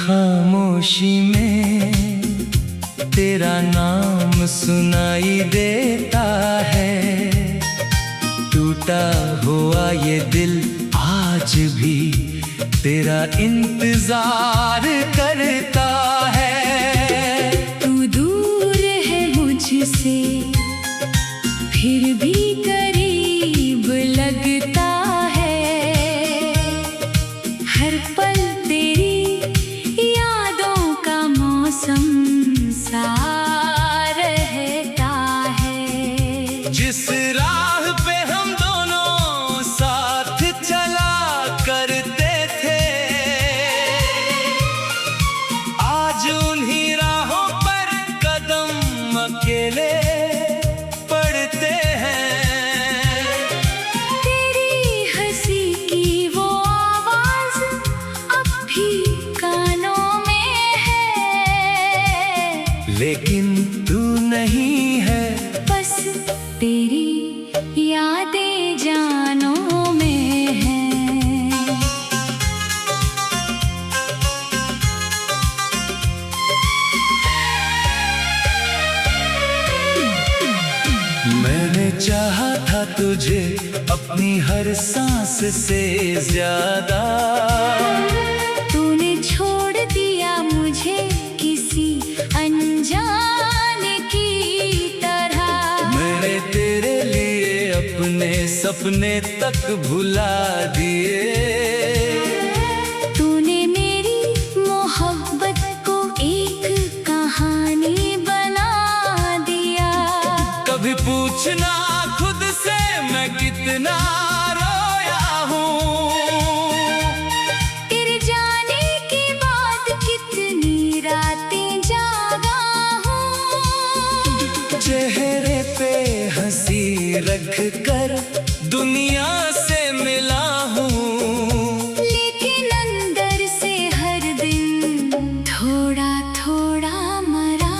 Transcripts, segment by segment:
खामोशी में तेरा नाम सुनाई देता है। टूटा हुआ ये दिल आज भी तेरा इंतजार करता है। तू दूर है मुझसे फिर भी करीब लगता है। हर पल तेरी यादों का मौसम सा रहता है। जिस राह पे हम दोनों साथ चला करते थे, आज उन्हीं राहों पर कदम अकेले पड़ते हैं। तेरी हंसी की वो आवाज अब भी कानों में है, लेकिन तू नहीं है। बस तेरी यादें जानों में हैं। मैंने चाहा था तुझे अपनी हर सांस से ज्यादा, तूने छोड़ दिया मुझे किसी अनजाने की तरह। मैंने तेरे लिए अपने सपने तक भुला दिए। तूने मेरी मोहब्बत को एक कहानी बना दिया। कभी पूछना खुद से मैं कितना रोया हूँ, तेरे जाने के बाद कितनी रातें जागा हूँ। चेहरे पे हंसी रख कर दुनिया से मिला हूँ, लेकिन अंदर से हर दिन थोड़ा थोड़ा मरा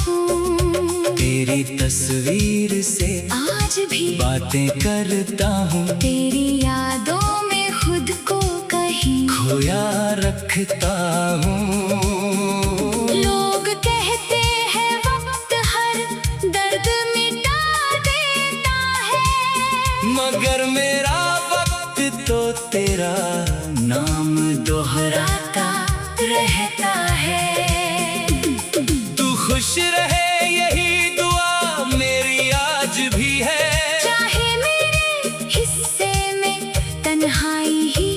हूँ। तेरी तस्वीर से आज भी बातें करता हूँ, तेरी यादों में खुद को कहीं खोया रखता हूँ। लोग कहते हैं वक्त हर दर्द मिटा देता है, मगर मेरा वक्त तो तेरा नाम दोहराता रहता है। तू खुश रहे यही दुआ मेरी आज भी है। चाहे मेरे हिस्से में तन्हाई ही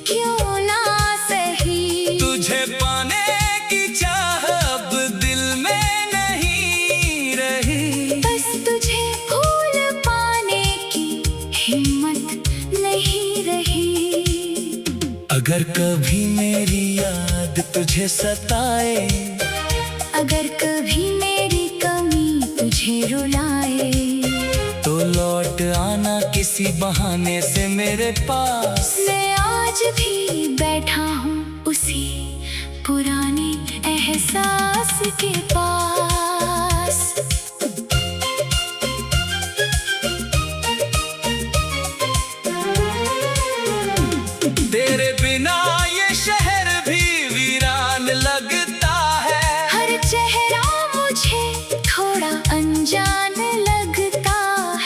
क्यों ना सही, तुझे पाने की चाह अब दिल में नहीं रही। बस तुझे भूल पाने की हिम्मत नहीं रही। अगर कभी मेरी याद तुझे सताए, अगर कभी मेरी कमी तुझे रुलाए, तो लौट आना किसी बहाने से मेरे पास। मैं आज भी बैठा हूँ उसी पुराने एहसास के पास। तेरे बिना ये शहर भी वीरान लगता है। हर चेहरा मुझे थोड़ा अनजान लगता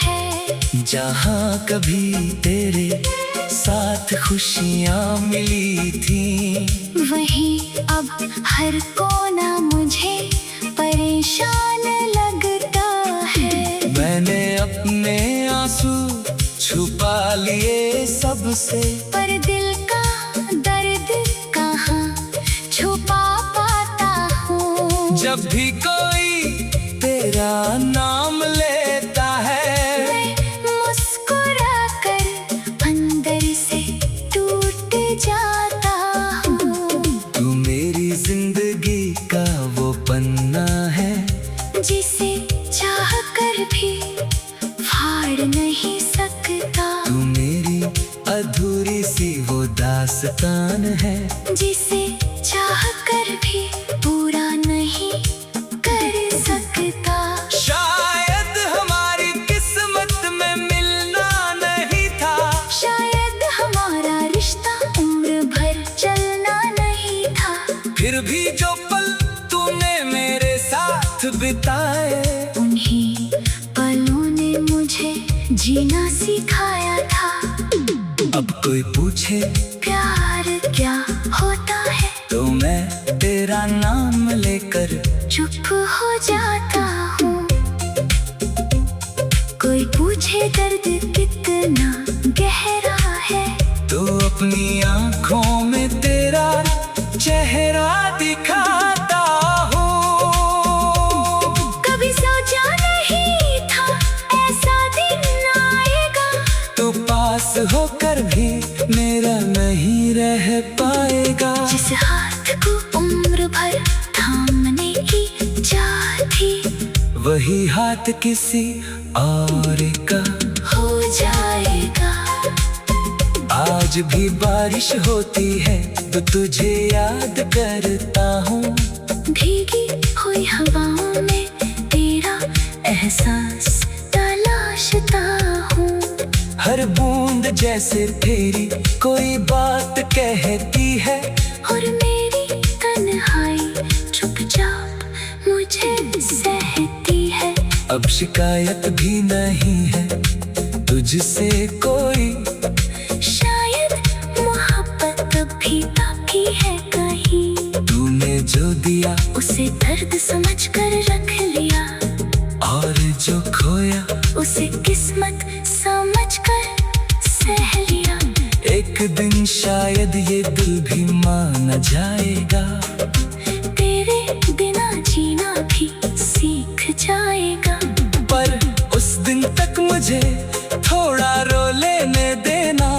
है। जहाँ कभी तेरे साथ खुशियाँ मिली थी, वहीं अब हर कोना मुझे परेशान लगता है। मैंने अपने आंसू छुपा लिए सबसे, पर दिल का दर्द कहाँ छुपा पाता हूँ। जब भी कोई तेरा नाम लेता है, मैं मुस्कुरा कर अंदर से टूट जाता हूँ। तू मेरी जिंदगी का वो पन्ना है, जिसे चाह कर भी फाड़ नहीं सकता। तू मेरी अधूरी सी वो दास्तान है, जिसे चाह कर भी पूरा नहीं कर सकता। शायद हमारी किस्मत में मिलना नहीं था, शायद हमारा रिश्ता उम्र भर चलना नहीं था। फिर जो पल तूने मेरे साथ बिताए, उन्हीं पलों ने मुझे जीना सिखाया था। अब कोई पूछे प्यार क्या होता है, तो मैं तेरा नाम लेकर चुप हो जाता हूँ। कोई पूछे दर्द कितना गहरा है, तो अपनी आंखों में तेरा चेहरा दिखाता हूँ। कभी सोचा नहीं था ऐसा दिन आएगा, तो पास होकर भी मेरा नहीं रह पाएगा। जिस हाथ को उम्र भर थामने की चाह थी, वही हाथ किसी और का हो जाएगा। आज भी बारिश होती है तो तुझे याद करता हूँ। भीगी हुई हवाओं में तेरा एहसास तलाशता हूँ। हर बूंद जैसे तेरी कोई बात कहती है, और मेरी तन्हाई चुपचाप मुझे सहती है। अब शिकायत भी नहीं है तुझसे कोई, शायद मोहब्बत भी बाकी है कहीं। तूने जो दिया उसे दर्द समझ कर रख लिया, और जो खोया उसे किस्मत समझ कर सह लिया। एक दिन शायद ये दिल भी मान जाएगा, तेरे बिना जीना भी सीख जाएगा। पर उस दिन तक मुझे थोड़ा रो लेने देना।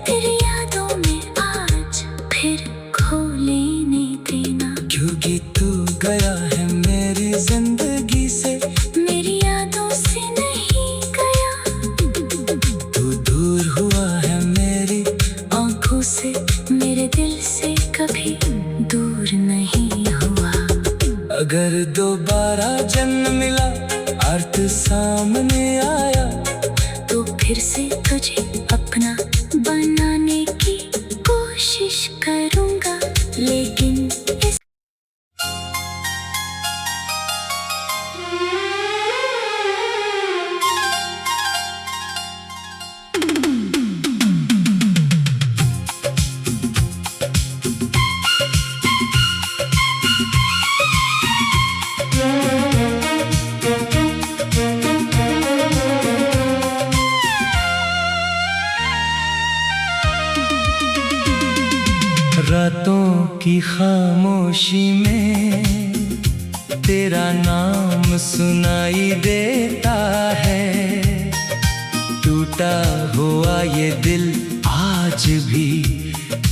फिर यादों में आज फिर खो लेने देना। क्योंकि तू गया है मेरी जिंदगी से, मेरी यादों से नहीं गया। तू दूर हुआ है मेरी आंखों से, मेरे दिल से कभी दूर नहीं हुआ। अगर दोबारा जन्म मिला, अर्थ सामने आया, तो फिर से तुझे अपना बनाने की कोशिश करूंगा। लेकिन इस रातों की खामोशी में तेरा नाम सुनाई देता है। टूटा हुआ ये दिल आज भी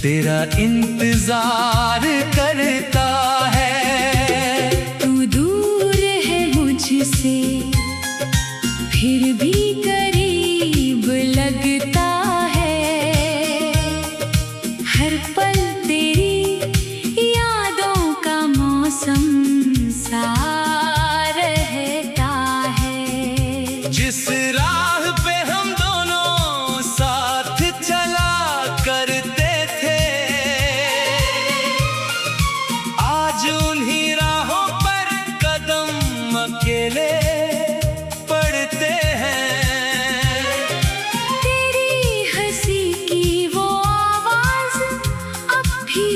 तेरा इंतजार करता है। तू दूर है मुझसे, फिर भी करीब लगता है। हर पल तेरी यादों का मौसम सा रहता है। जिस राह पे हम दोनों साथ चला करते थे, आज उन्हीं राहों पर कदम अकेले पड़ते हैं। तेरी हंसी की वो आवाज अब भी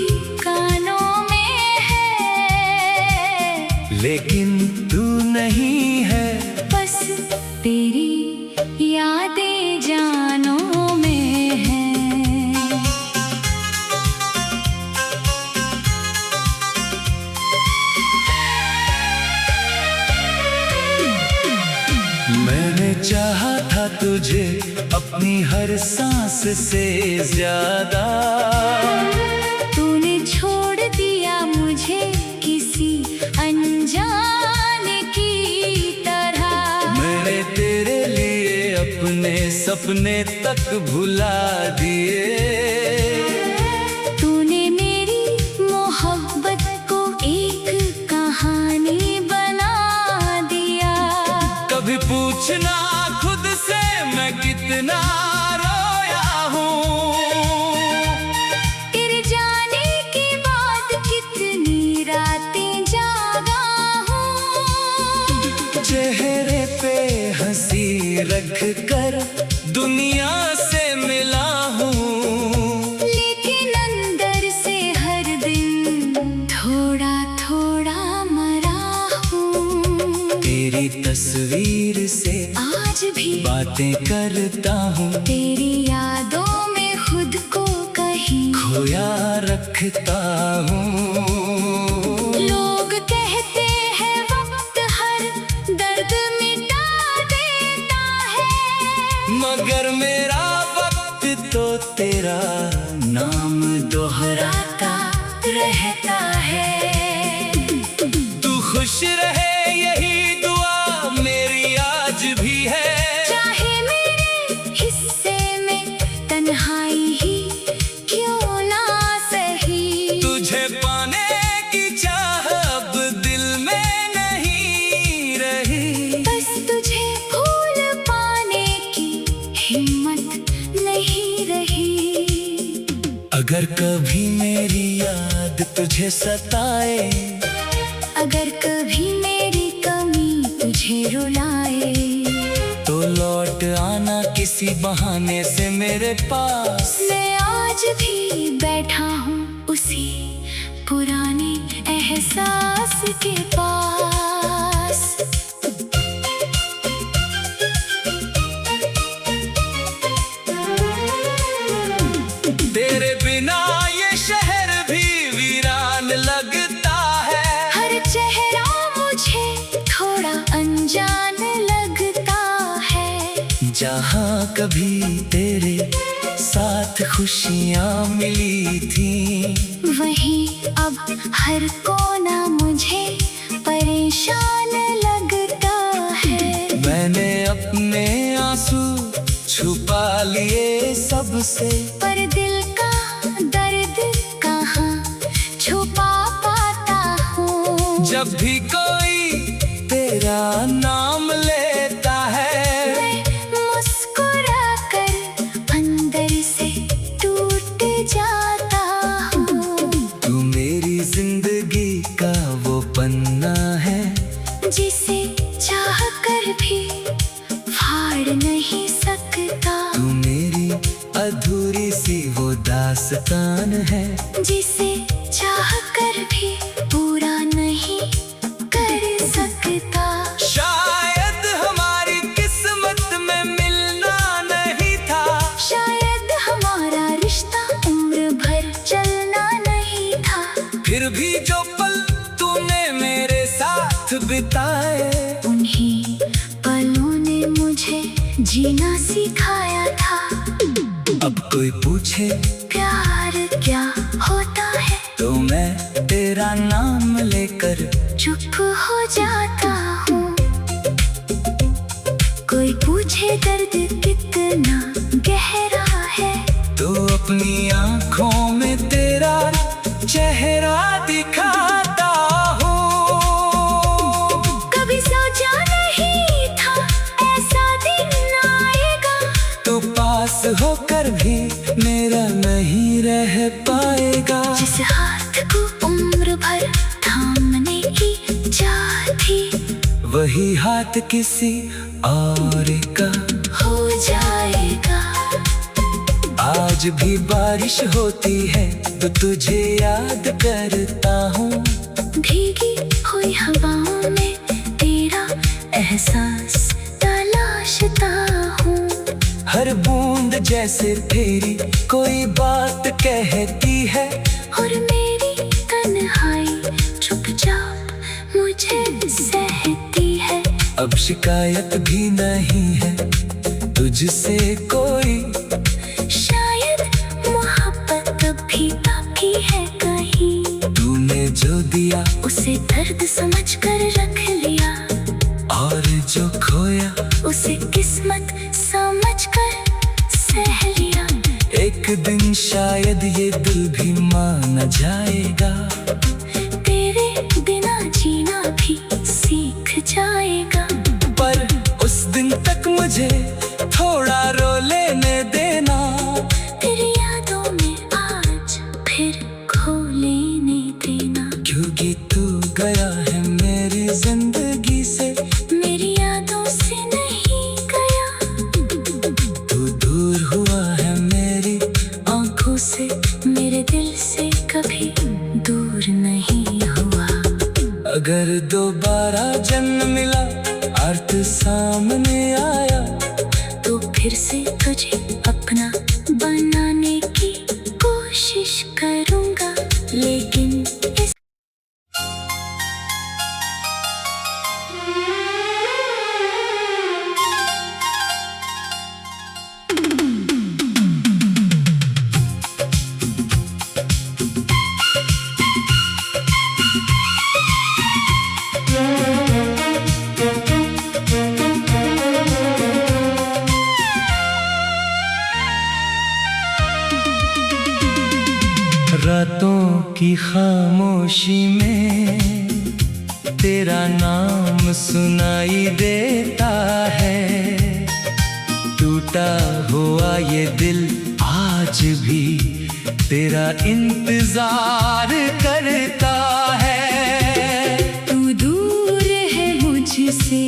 कानों में है, लेकिन तू नहीं है। बस तेरी यादें जानों में हैं। मैंने चाहा था तुझे अपनी हर सांस से ज्यादा, तूने छोड़ दिया मुझे किसी अनजाने की तरह। मैंने तेरे लिए अपने सपने तक भुला दिए। तूने मेरी मोहब्बत को एक कहानी बना दिया। कभी पूछना खुद से मैं कितना रोया हूँ। तेरे जाने के बाद कितनी रख कर दुनिया से मिला हूँ, लेकिन अंदर से हर दिन थोड़ा थोड़ा मरा हूँ। तेरी तस्वीर से आज भी बातें करता हूँ, तेरी यादों में खुद को कहीं खोया रखता हूँ। लोग कहते हैं वक्त हर दर्द मिटा देता है, मगर मेरा वक्त तो तेरा नाम दोहराता रहता है। तू खुश रहे यही दुआ मेरी आज भी है, चाहे मेरे हिस्से में तन्हाई ही क्यों ना सही। तुझे पाने की चाह अब दिल में नहीं रही, बस तुझे भूल पाने की हिम्मत नहीं रही। अगर कभी मेरी याद तुझे सताए, अगर कभी मेरी कमी तुझे रुलाए, तो लौट आना किसी बहाने से मेरे पास। मैं आज भी बैठा हूँ उसी पुराने एहसास के पास। तेरे बिना ये शहर भी वीरान लगता है, हर चेहरा मुझे थोड़ा अनजान लगता है। जहाँ कभी तेरे साथ खुशियाँ मिली थी, वहीं अब हर कोना मुझे परेशान लगता है। मैंने अपने आंसू छुपा लिए सबसे, पर दिल का दर्द कहाँ छुपा पाता हूँ। जब भी कोई तेरा नाम लेता है, मैं मुस्कुरा कर अंदर से टूट जाता हूँ। तू मेरी जिंदगी का वो पन्ना है, जिसे चाह कर भी फाड़ नहीं सकता। तू मेरी अधूरी सी वो दास्तान है, जिसे चाह कर भी पूरा नहीं कर सकता। शायद हमारी किस्मत में मिलना नहीं था, शायद हमारा रिश्ता उम्र भर चलना नहीं था। फिर भी जो पल तूने मेरे साथ बिताए, उन्हीं पलों ने मुझे जीना सिखाया था। अब कोई पूछे प्यार क्या होता है, तो मैं तेरा नाम लेकर चुप हो जाता हूँ। कोई पूछे दर्द कितना गहरा है, तो अपनी आँखों में तेरा चेहरा दिखाता हूँ। कभी सोचा नहीं था ऐसा दिन आएगा, तो पास होकर भी मेरा नहीं रह पाएगा। जिस हाथ को उम्र भर थामने की चाह थी, वही हाथ किसी और का हो जाएगा। आज भी बारिश होती है तो तुझे याद करता हूँ, भीगी हुई हवाओं में तेरा एहसास तलाशता हूँ। हर बूंद जैसे तेरी कोई बात कहती है, और मेरी तन्हाई चुपचाप मुझे सहती है। अब शिकायत भी नहीं है तुझसे कोई, शायद मोहब्बत भी बाकी है कहीं। तूने जो दिया उसे दर्द समझ कर रख लिया, और जो खोया उसे किस्मत समझ कर सह लिया। एक दिन शायद ये दिल भी मान जाएगा, तेरे बिना जीना भी सीख जाएगा। पर उस दिन तक मुझे थोड़ा रो लेने देना, फिर यादों में आज फिर खो लेने देना। क्योंकि तू गया है मेरी जिंदगी से, मेरी यादों से नहीं गया। अगर दोबारा जन्म मिला, अर्थ सामने आया, तो फिर से तुझे अपना बनाने की कोशिश करूंगा, लेकिन इस रातों की खामोशी में तेरा नाम सुनाई देता है। टूटा हुआ ये दिल आज भी तेरा इंतजार करता है। तू दूर है मुझसे,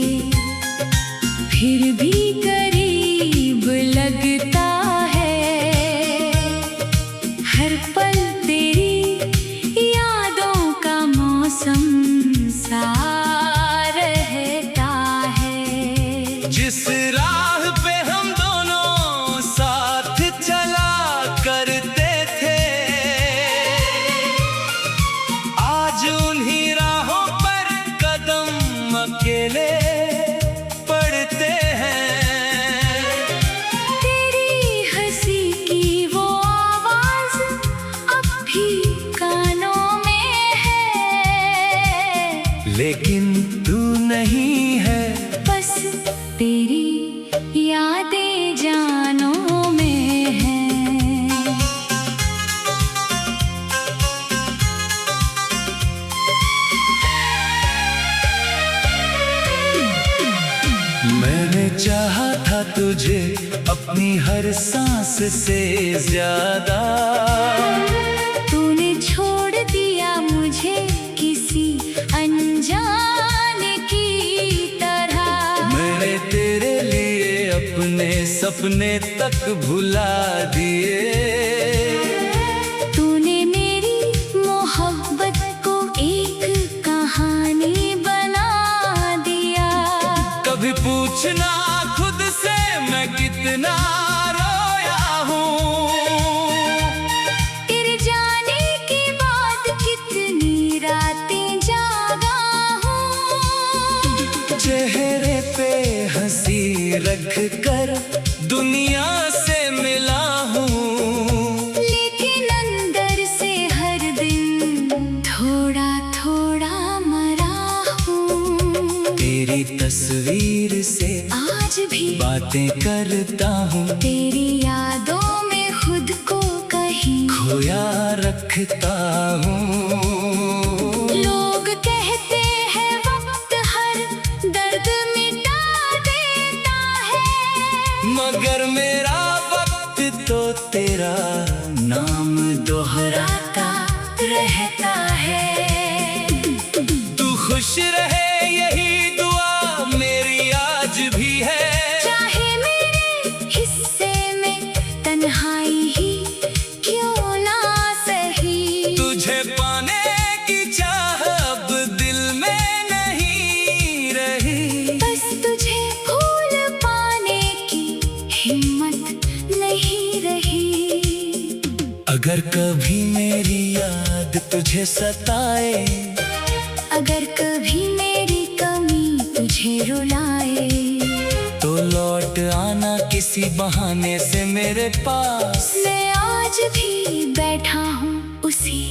फिर भी करीब लगता है। हर पल तेरी यादों का मौसम सा रहता है। जिस राह पे हम दोनों साथ चला करते थे, आज उन्हीं राहों पर कदम अकेले पड़ते हैं। तेरी हंसी की वो आवाज अब भी कानों में है, लेकिन तू नहीं है। बस तेरी यादें जानों में हैं। मैंने चाहा था तुझे अपनी हर सांस से ज्यादा, तूने छोड़ दिया मुझे किसी अनजाने की तरह। मैंने तेरे लिए अपने सपने तक भुला दिए। तूने मेरी मोहब्बत को एक कहानी बना दिया। कभी पूछना खुद से मैं कितना रोया हूँ, तेरे जाने के बाद कितनी रातें जागा हूँ। चेहरे पे हंसी रख कर दुनिया से मिला हूँ, लेकिन अंदर से हर दिन थोड़ा थोड़ा मरा हूँ। तेरी तस्वीर से आज भी बातें करता हूँ, तेरी यादों में खुद को कहीं खोया रखता हूँ। लोग कहते हैं वक्त हर दर्द मिटा देता है, मगर मेरा वक्त तो तेरा नाम दोहराता रहता है। तू खुश रहे यही दुआ मेरी आज भी है। चाहे मेरे हिस्से में तन्हाई ही क्यों ना सही, तुझे पाने की चाह अब दिल में नहीं रही। बस तुझे भूल पाने की हिम्मत नहीं रही। अगर कभी मेरी याद तुझे सताए, अगर कभी मेरी कमी तुझे रुलाए, तो लौट आना किसी बहाने से मेरे पास। मैं आज भी बैठा हूँ उसी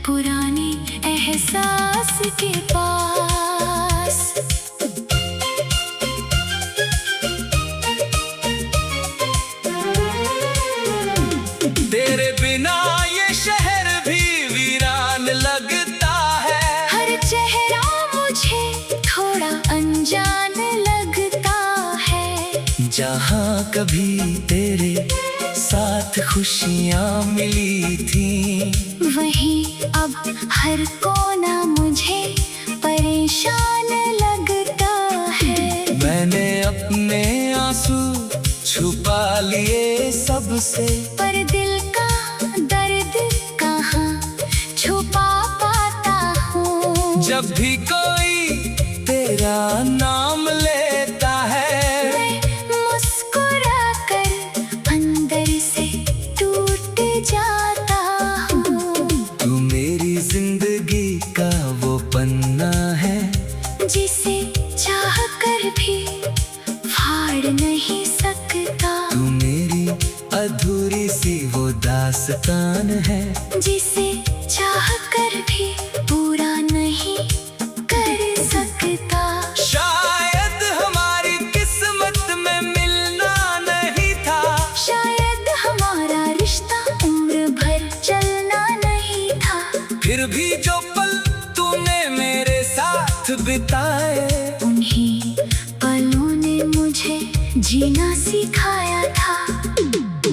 पुराने एहसास के पास। तेरे बिना ये शहर भी वीरान लगता है। हर चेहरा मुझे थोड़ा अनजान लगता है। जहाँ कभी तेरे साथ खुशियाँ मिली थी, वहीं अब हर कोना मुझे परेशान लगता है। मैंने अपने आंसू छुपा लिए सबसे, पर दिल का दर्द कहाँ छुपा पाता हूँ। जब जब भी कोई तेरा नाम लेता है, मैं मुस्कुरा कर अंदर से टूट जाता हूँ। तू मेरी जिंदगी का वो पन्ना है, जिसे चाह कर भी फाड़ नहीं सकता। तू मेरी अधूरी सी वो दास्तान है, जिसे चाह कर भी पूरा नहीं कर सकता। शायद हमारी किस्मत में मिलना नहीं था, शायद हमारा रिश्ता उम्र भर चलना नहीं था। फिर भी जो पल तूने मेरे साथ बिताए, उन्हीं पलों ने मुझे जीना सिखाया था।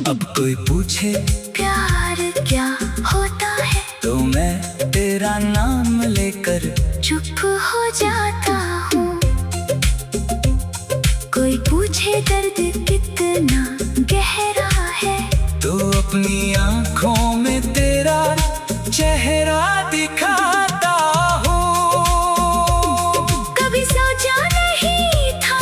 अब कोई पूछे प्यार क्या होता है, तो मैं तेरा नाम लेकर चुप हो जाता हूँ। कोई पूछे दर्द कितना गहरा है, तो अपनी आंखों में तेरा चेहरा दिखाता हूँ। कभी सोचा नहीं था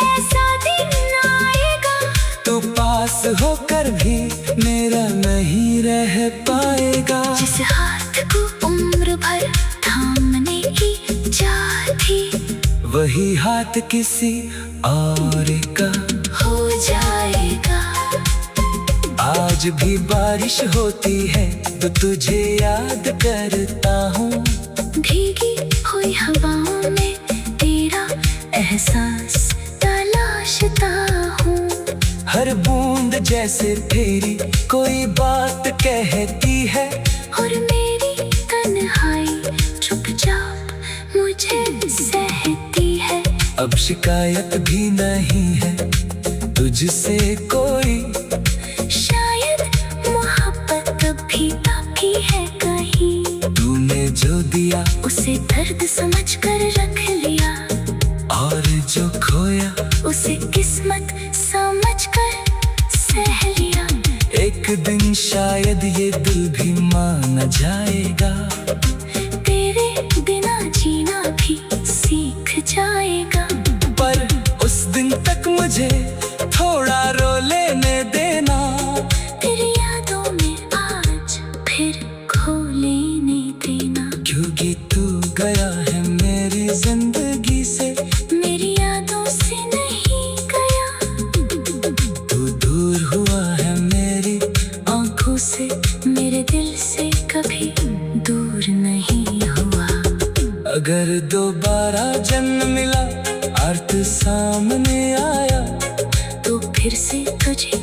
ऐसा दिन आएगा, तू पास होकर भी मेरा नहीं रह पाएगा। जिस हाथ को उम्र भर थामने की चाह थी, वही हाथ किसी और का हो जाएगा। आज भी बारिश होती है तो तुझे याद करता हूँ। भीगी हुई हवाओं में तेरा एहसास तलाशता हूँ। हर बूंद जैसे तेरी कोई बात कहती है, और मेरी तन्हाई चुपचाप मुझे सहती है। अब शिकायत भी नहीं है तुझसे कोई, शायद मोहब्बत अभी बाकी है कहीं। तूने जो दिया उसे दर्द समझ कर रख लिया, और जो खोया उसे किस्मत समझ कर सह लिया। एक दिन शायद ये दिल भी मान जाएगा, तेरे बिना जीना भी सीख जाएगा। पर उस दिन तक मुझे थोड़ा रो लेने देना। तेरी यादों में आज फिर खो लेने देना। क्योंकि तू गया है मेरी जिंदगी से, मेरी यादों से नहीं गया। तू दूर हुआ है मेरी आंखों से, मेरे दिल से कभी दूर नहीं हुआ। अगर दोबारा जन्म मिला, अर्थ सामने आया, तो फिर से तुझे